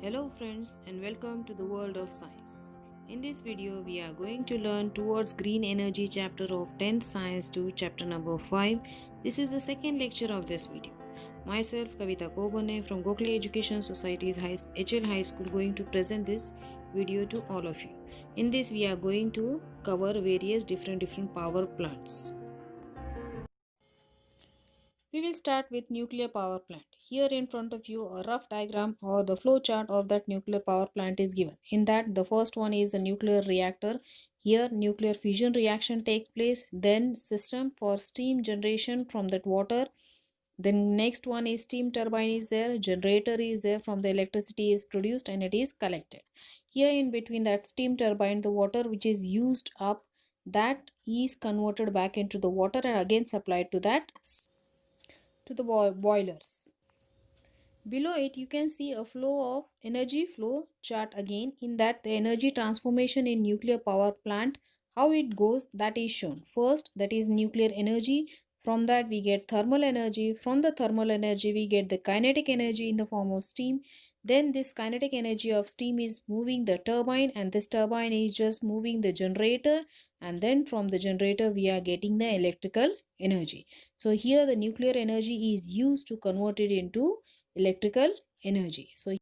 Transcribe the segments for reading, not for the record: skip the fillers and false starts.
Hello friends and welcome to the world of science. In this video we are going to learn towards green energy chapter of 10th science 2 chapter number 5. This is the second lecture of this video. Myself Kavita Kobane from Gokhale Education Society's HL High School going to present this video to all of you. In this we are going to cover various different power plants. We will start with nuclear power plant. Here in front of you a rough diagram or the flow chart of that nuclear power plant is given. In that the first one is the nuclear reactor. Here nuclear fission reaction takes place, then system for steam generation from that water. Then next one is steam turbine is there, generator is there, from the electricity is produced and it is collected. Here in between that steam turbine, the water which is used up, that is converted back into the water and again supplied to the boilers. Below it you can see a flow of energy flow chart again. In that the energy transformation in nuclear power plant, how it goes, that is shown. First, that is nuclear energy. From that we get thermal energy. From the thermal energy we get the kinetic energy in the form of steam. Then this kinetic energy of steam is moving the turbine and this turbine is just moving the generator, and then from the generator we are getting the electrical energy. So here the nuclear energy is used to convert it into electrical energy. So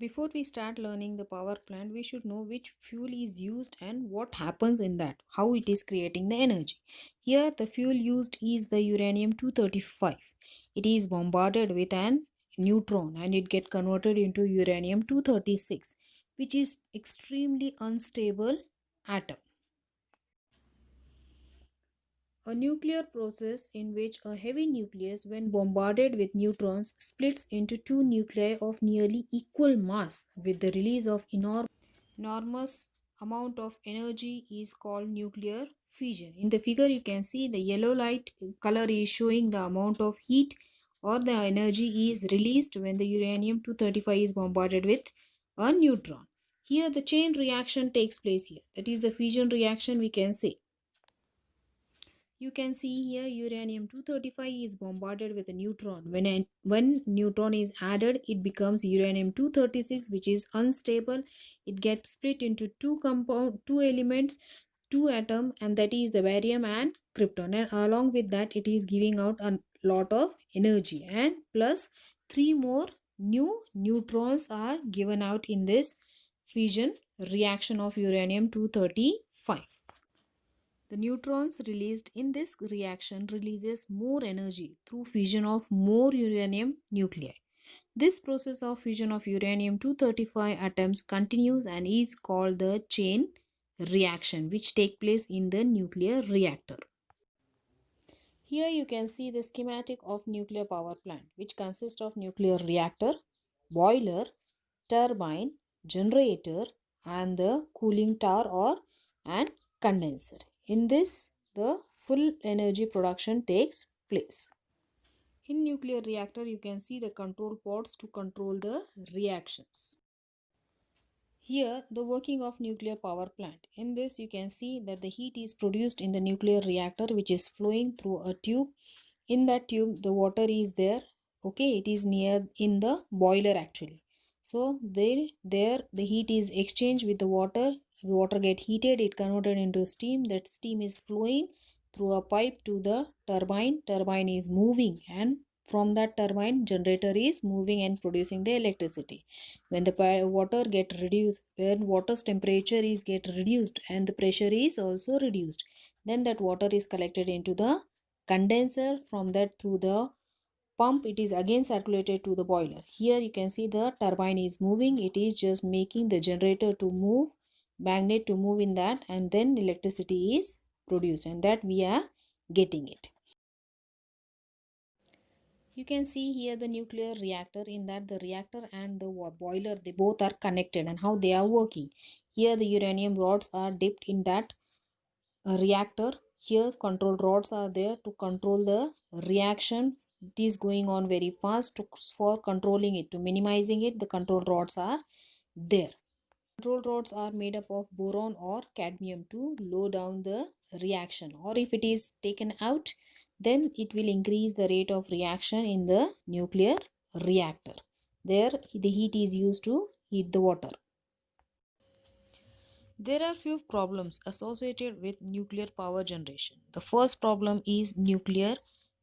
before we start learning the power plant, we should know which fuel is used and what happens in that, how it is creating the energy. Here the fuel used is the uranium-235. It is bombarded with an neutron and it get converted into uranium-236, which is extremely unstable atom. A nuclear process in which a heavy nucleus, when bombarded with neutrons, splits into two nuclei of nearly equal mass with the release of enormous amount of energy is called nuclear fission. In the figure you can see the yellow light color is showing the amount of heat or the energy is released when the uranium-235 is bombarded with a neutron. Here the chain reaction takes place here. That is the fission reaction we can say. You can see here uranium-235 is bombarded with a neutron. When neutron is added, it becomes uranium-236, which is unstable. It gets split into two elements, two atoms, and that is the barium and krypton. And along with that, it is giving out a lot of energy. And plus 3 more new neutrons are given out in this fission reaction of uranium-235. The neutrons released in this reaction releases more energy through fission of more uranium nuclei. This process of fission of uranium-235 atoms continues and is called the chain reaction, which takes place in the nuclear reactor. Here you can see the schematic of nuclear power plant, which consists of nuclear reactor, boiler, turbine, generator, and the cooling tower or and condenser. In this, the full energy production takes place. In nuclear reactor, you can see the control pods to control the reactions. Here, the working of nuclear power plant. In this, you can see that the heat is produced in the nuclear reactor, which is flowing through a tube. In that tube, the water is there. Okay, it is near in the boiler actually. So there the heat is exchanged with the water. The water get heated, it converted into steam. That steam is flowing through a pipe to the turbine. Turbine is moving, and from that turbine, generator is moving and producing the electricity. When the water get reduced, when water's temperature is get reduced and the pressure is also reduced, then that water is collected into the condenser. From that, through the pump, it is again circulated to the boiler. Here you can see the turbine is moving. It is just making the generator to move, magnet to move in that, and then electricity is produced, and that we are getting it. You can see here the nuclear reactor. In that the reactor and the boiler, they both are connected, and how they are working. Here the uranium rods are dipped in that reactor. Here control rods are there to control the reaction. It is going on very fast. For controlling it, to minimizing it, the control rods are there. Control rods are made up of boron or cadmium to low down the reaction, or if it is taken out, then it will increase the rate of reaction in the nuclear reactor. There, the heat is used to heat the water. There are few problems associated with nuclear power generation. The first problem is nuclear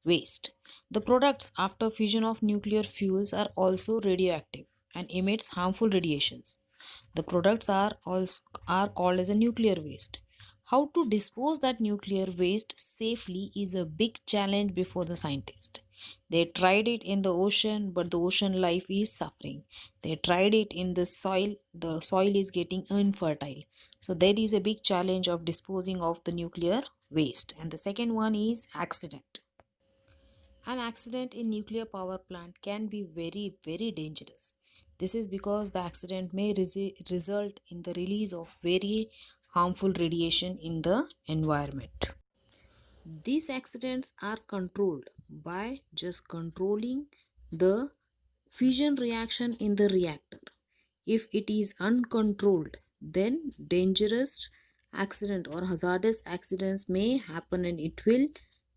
waste. The products after fusion of nuclear fuels are also radioactive and emits harmful radiations. The products are called as a nuclear waste. How to dispose that nuclear waste safely is a big challenge before the scientists. They tried it in the ocean, but the ocean life is suffering. They tried it in the soil is getting infertile. So there is a big challenge of disposing of the nuclear waste. And the second one is accident. An accident in nuclear power plant can be very dangerous. This is because the accident may result in the release of very harmful radiation in the environment. These accidents are controlled by just controlling the fusion reaction in the reactor. If it is uncontrolled, then dangerous accident or hazardous accidents may happen and it will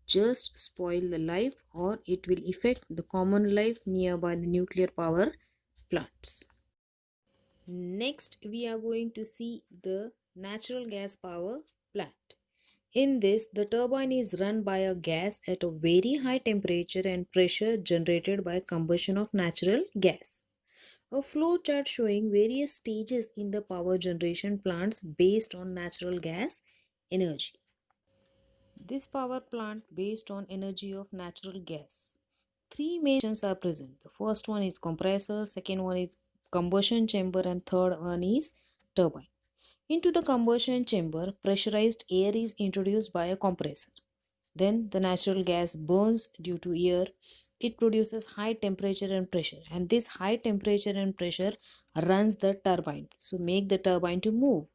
just spoil the life or it will affect the common life nearby the nuclear power plants. Next, we are going to see the natural gas power plant. In this, the turbine is run by a gas at a very high temperature and pressure generated by combustion of natural gas. A flow chart showing various stages in the power generation plants based on natural gas energy. This power plant based on energy of natural gas. Three main sections are present. The first one is compressor, second one is combustion chamber, and third one is turbine. Into the combustion chamber, pressurized air is introduced by a compressor. Then the natural gas burns due to air. It produces high temperature and pressure, and this high temperature and pressure runs the turbine. So make the turbine to move.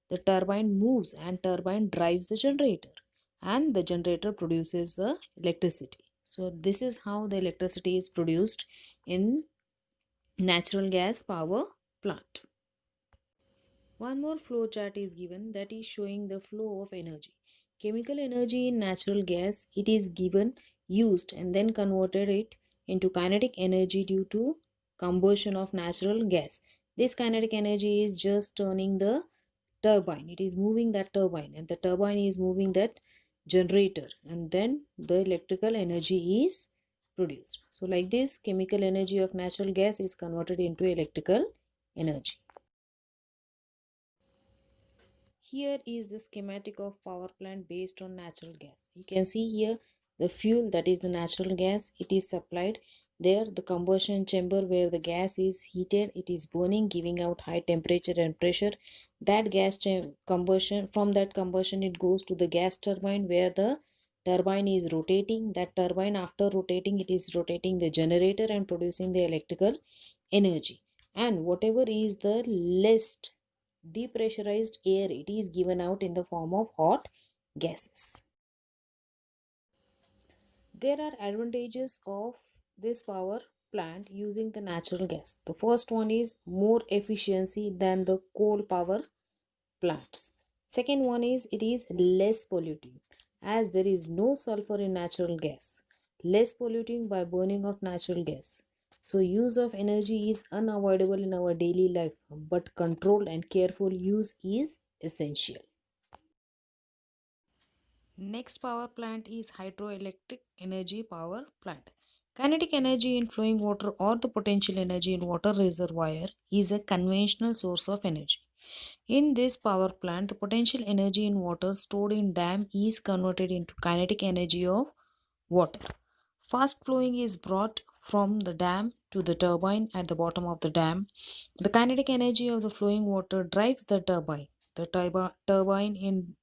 The turbine moves and turbine drives the generator, and the generator produces the electricity. So this is how the electricity is produced in natural gas power plant. One more flow chart is given that is showing the flow of energy. Chemical energy in natural gas, it is given, used and then converted it into kinetic energy due to combustion of natural gas. This kinetic energy is just turning the turbine. It is moving that turbine and the turbine is moving that generator and then the electrical energy is produced. So like this, chemical energy of natural gas is converted into electrical energy. Here is the schematic of power plant based on natural gas. You can see here the fuel, that is the natural gas, it is supplied. There the combustion chamber where the gas is heated, it is burning, giving out high temperature and pressure. That combustion, from that combustion it goes to the gas turbine where the turbine is rotating. That turbine, after rotating, it is rotating the generator and producing the electrical energy. And whatever is the least depressurized air, it is given out in the form of hot gases. There are advantages of this power plant using the natural gas. The first one is more efficiency than the coal power plants. Second one is it is less polluting as there is no sulfur in natural gas. Less polluting by burning of natural gas. So use of energy is unavoidable in our daily life, but controlled and careful use is essential. Next power plant is hydroelectric energy power plant. Kinetic energy in flowing water or the potential energy in water reservoir is a conventional source of energy. In this power plant, the potential energy in water stored in dam is converted into kinetic energy of water. Fast flowing is brought from the dam to the turbine at the bottom of the dam. The kinetic energy of the flowing water drives the turbine. The turbine in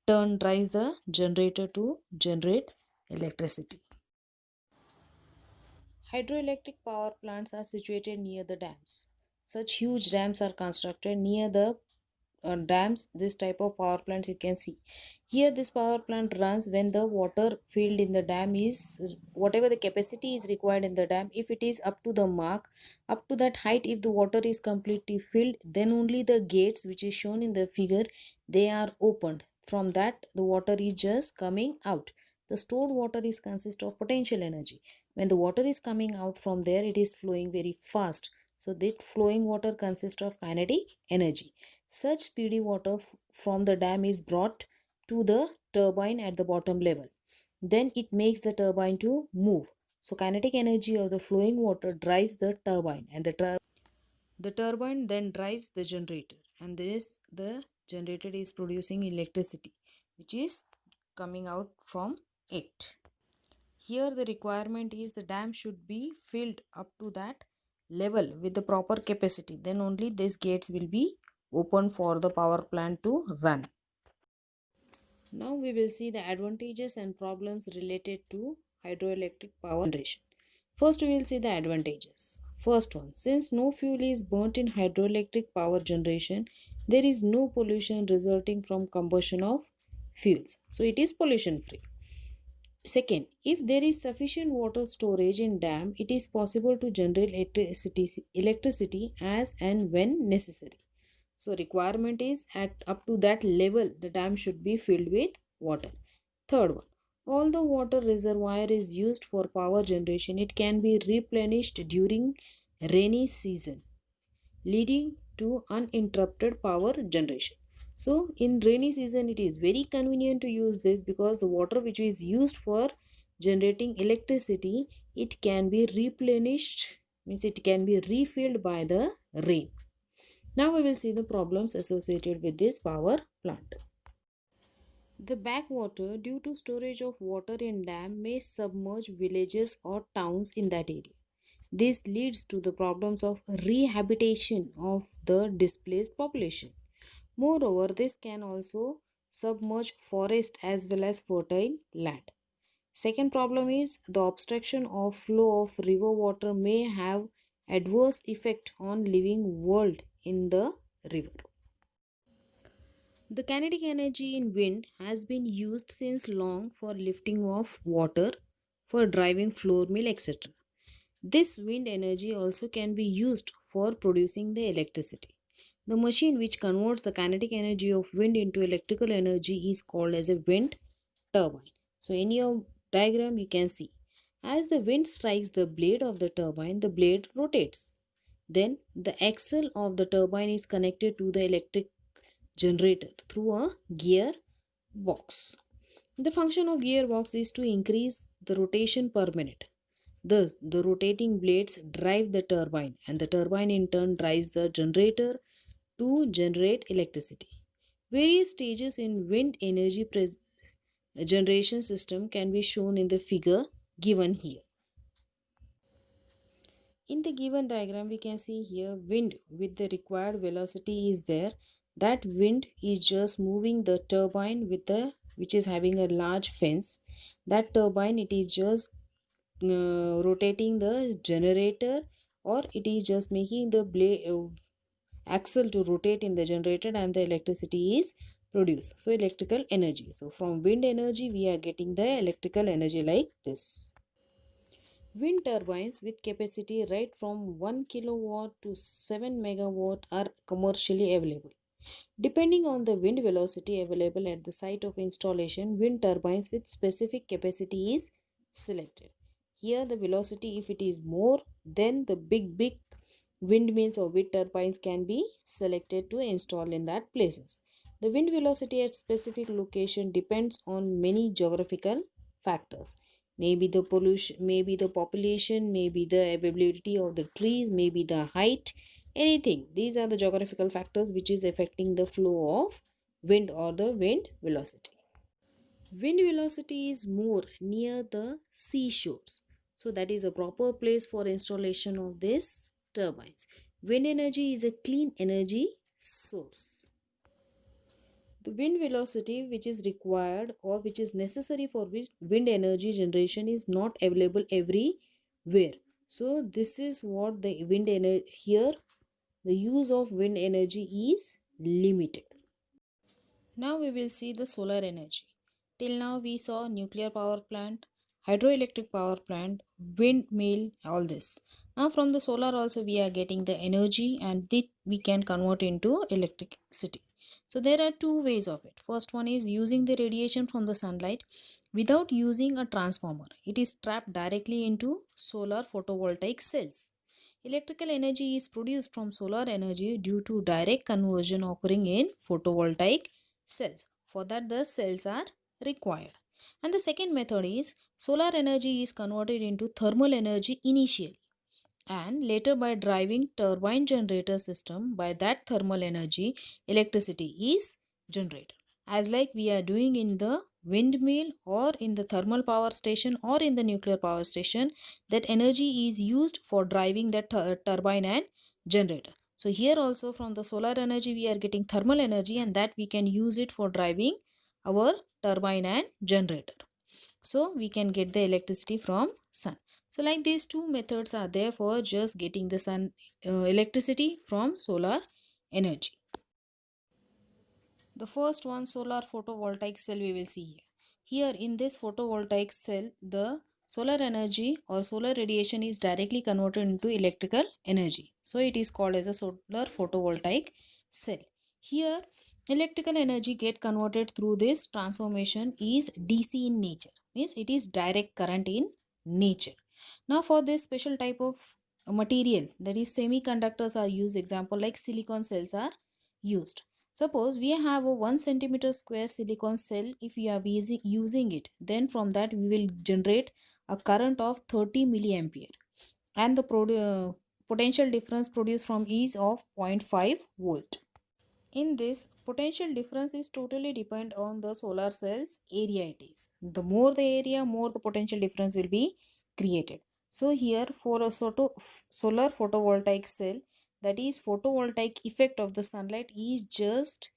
turn drives the generator to generate electricity. Hydroelectric power plants are situated near the dams. Such huge dams are constructed near the dams. This type of power plants you can see here. This power plant runs when the water filled in the dam is whatever the capacity is required in the dam. If it is up to the mark, up to that height, if the water is completely filled, then only the gates which is shown in the figure, they are opened. From that the water is just coming out. The stored water is consist of potential energy. When the water is coming out from there, it is flowing very fast. So that flowing water consists of kinetic energy. Such speedy water from the dam is brought to the turbine at the bottom level. Then it makes the turbine to move. So kinetic energy of the flowing water drives the turbine, and the turbine then drives the generator, and this the generator is producing electricity which is coming out from it. Here the requirement is the dam should be filled up to that level with the proper capacity. Then only these gates will be open for the power plant to run. Now we will see the advantages and problems related to hydroelectric power generation. First we will see the advantages. First one, since no fuel is burnt in hydroelectric power generation, there is no pollution resulting from combustion of fuels. So it is pollution free. Second, if there is sufficient water storage in dam, it is possible to generate electricity as and when necessary. So requirement is at up to that level the dam should be filled with water. Third one, all the water reservoir is used for power generation. It can be replenished during rainy season, leading to uninterrupted power generation. So in rainy season it is very convenient to use this because the water which is used for generating electricity, it can be replenished, means it can be refilled by the rain. Now we will see the problems associated with this power plant. The backwater, due to storage of water in dam, may submerge villages or towns in that area. This leads to the problems of rehabilitation of the displaced population. Moreover, this can also submerge forest as well as fertile land. Second problem is the obstruction of flow of river water may have adverse effect on living world in the river. The kinetic energy in wind has been used since long for lifting of water, for driving flour mill, etc. This wind energy also can be used for producing the electricity. The machine which converts the kinetic energy of wind into electrical energy is called as a wind turbine. So in your diagram you can see, as the wind strikes the blade of the turbine, the blade rotates. Then the axle of the turbine is connected to the electric generator through a gear box. The function of gearbox is to increase the rotation per minute. Thus, the rotating blades drive the turbine, and the turbine in turn drives the generator to generate electricity. Various stages in wind energy generation system can be shown in the figure given here. In the given diagram, we can see here wind with the required velocity is there. That wind is just moving the turbine with the which is having a large fence. That turbine, it is just rotating the generator, or it is just making the blade axle to rotate in the generator, and the electricity is produced. So electrical energy. So from wind energy we are getting the electrical energy like this. Wind turbines with capacity right from 1 kilowatt to 7 megawatt are commercially available. Depending on the wind velocity available at the site of installation, wind turbines with specific capacity is selected. Here the velocity, if it is more, then the big windmills or wind turbines can be selected to install in that places. The wind velocity at specific location depends on many geographical factors. Maybe the pollution, maybe the population, maybe the availability of the trees, maybe the height, anything. These are the geographical factors which is affecting the flow of wind or the wind velocity. Wind velocity is more near the seashores. So that is a proper place for installation of these turbines. Wind energy is a clean energy source. The wind velocity which is required or which is necessary for which wind energy generation is not available everywhere. So this is what the wind energy here, the use of wind energy is limited. Now we will see the solar energy. Till now we saw nuclear power plant, hydroelectric power plant, windmill, all this. Now from the solar also we are getting the energy, and we can convert into electricity. So there are two ways of it. First one is using the radiation from the sunlight without using a transformer. It is trapped directly into solar photovoltaic cells. Electrical energy is produced from solar energy due to direct conversion occurring in photovoltaic cells. For that, the cells are required. And the second method is solar energy is converted into thermal energy initially, and later by driving turbine generator system. By that thermal energy electricity is generated, as like we are doing in the windmill or in the thermal power station or in the nuclear power station. That energy is used for driving that turbine and generator. So here also from the solar energy we are getting thermal energy, and that we can use it for driving our turbine and generator. So we can get the electricity from sun. So like these two methods are there for just getting the sun electricity from solar energy. The first one, solar photovoltaic cell, we will see here. Here in this photovoltaic cell, the solar energy or solar radiation is directly converted into electrical energy. So it is called as a solar photovoltaic cell. Here electrical energy get converted through this transformation is DC in nature. Means it is direct current in nature. Now for this special type of material, that is semiconductors are used. Example like silicon cells are used. Suppose we have a 1 centimeter square silicon cell. If we are using it, then from that we will generate a current of 30 milliampere, and the potential difference produced from is of 0.5 volt. In this, potential difference is totally depend on the solar cell's area it is. The more the area, more the potential difference will be created. So here for a solar photovoltaic cell, that is photovoltaic effect of the sunlight is just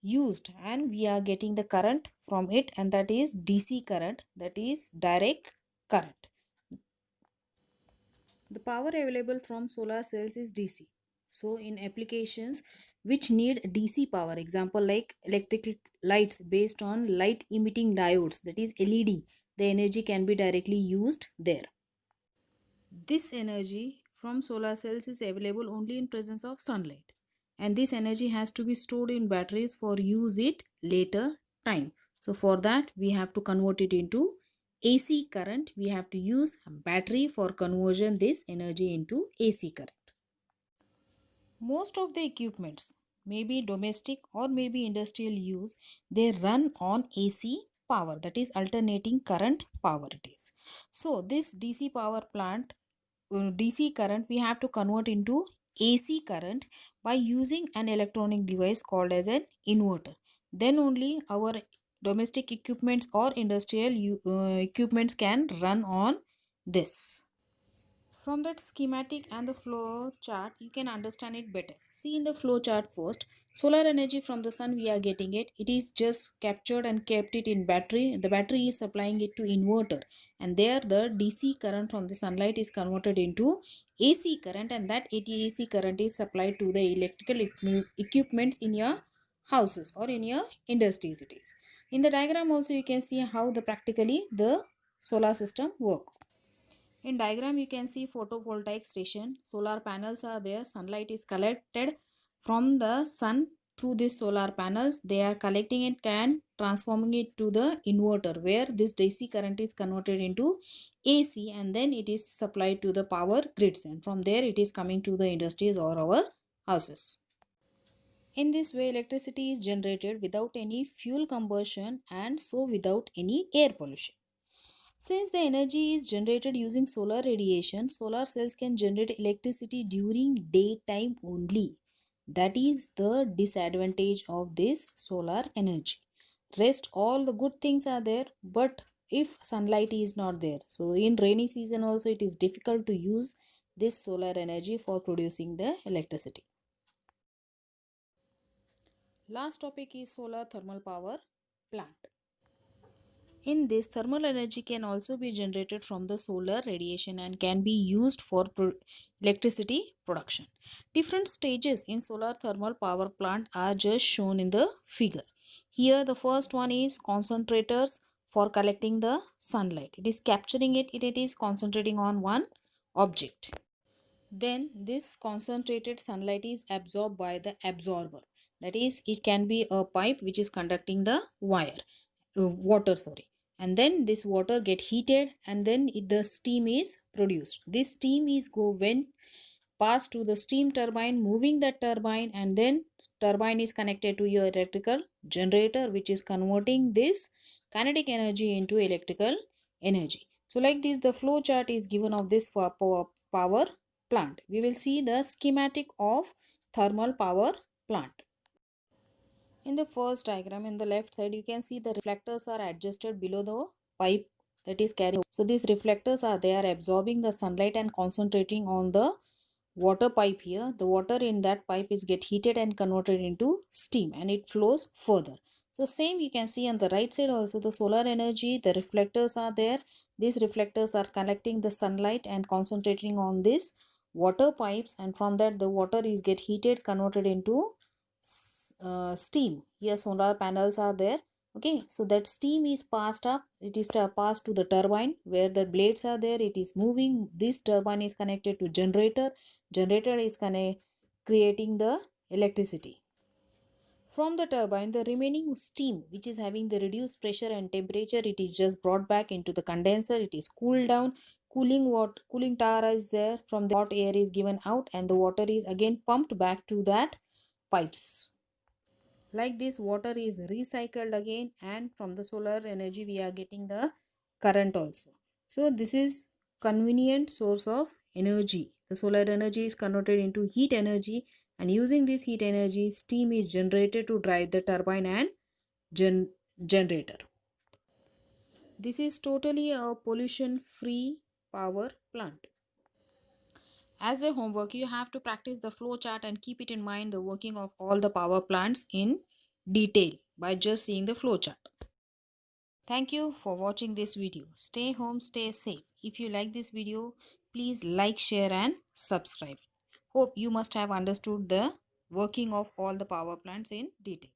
used, and we are getting the current from it, and that is DC current, that is direct current. The power available from solar cells is DC. So in applications which need DC power, example like electric lights based on light emitting diodes, that is LED, the energy can be directly used there. This energy from solar cells is available only in presence of sunlight, and this energy has to be stored in batteries for use it later time. So for that we have to convert it into AC current. We have to use a battery for conversion this energy into AC current. Most of the equipments, maybe domestic or maybe industrial use, they run on AC power, that is alternating current power it is. So this DC power plant, DC current we have to convert into AC current by using an electronic device called as an inverter. Then only our domestic equipments or industrial equipments can run on this. From that schematic and the flow chart, you can understand it better. See in the flow chart first, solar energy from the sun we are getting it. It is just captured and kept it in battery. The battery is supplying it to inverter, and there the DC current from the sunlight is converted into AC current, and that AC current is supplied to the electrical equipments in your houses or in your industries it is. In the diagram also you can see how the practically the solar system work. In diagram, you can see photovoltaic station. Solar panels are there. Sunlight is collected from the sun through these solar panels. They are collecting it and transforming it to the inverter, where this DC current is converted into AC, and then it is supplied to the power grids, and from there it is coming to the industries or our houses. In this way, electricity is generated without any fuel combustion, and so without any air pollution. Since the energy is generated using solar radiation, solar cells can generate electricity during daytime only. That is the disadvantage of this solar energy. Rest all the good things are there, but if sunlight is not there, so in rainy season also it is difficult to use this solar energy for producing the electricity. Last topic is solar thermal power plant. In this, thermal energy can also be generated from the solar radiation and can be used for electricity production. Different stages in solar thermal power plant are just shown in the figure. Here the first one is concentrators for collecting the sunlight. It is capturing it, it is concentrating on one object. Then this concentrated sunlight is absorbed by the absorber. That is, it can be a pipe which is conducting the water, sorry, and then this water get heated, and then the steam is produced. This steam is go when pass to the steam turbine, moving that turbine, and then turbine is connected to your electrical generator, which is converting this kinetic energy into electrical energy. So like this, the flow chart is given of this for power plant. We will see the schematic of thermal power plant. In the first diagram, in the left side, you can see the reflectors are adjusted below the pipe that is carrying. So these reflectors are they are absorbing the sunlight and concentrating on the water pipe here. The water in that pipe is get heated and converted into steam, and it flows further. So same you can see on the right side also, the solar energy, the reflectors are there. These reflectors are collecting the sunlight and concentrating on this water pipes, and from that the water is get heated, converted into steam. Here solar panels are there. Okay, so that steam is passed up, it is passed to the turbine where the blades are there, it is moving. This turbine is connected to generator, generator is creating the electricity. From the turbine, the remaining steam, which is having the reduced pressure and temperature, it is just brought back into the condenser, it is cooled down. Cooling tower is there, from the hot air is given out, and the water is again pumped back to that pipes. Like this, water is recycled again, and from the solar energy we are getting the current also. So this is convenient source of energy. The solar energy is converted into heat energy, and using this heat energy, steam is generated to drive the turbine and generator. This is totally a pollution free power plant. As a homework, you have to practice the flow chart and keep it in mind the working of all the power plants in detail by just seeing the flow chart. Thank you for watching this video. Stay home, stay safe. If you like this video, please like, share and subscribe. Hope you must have understood the working of all the power plants in detail.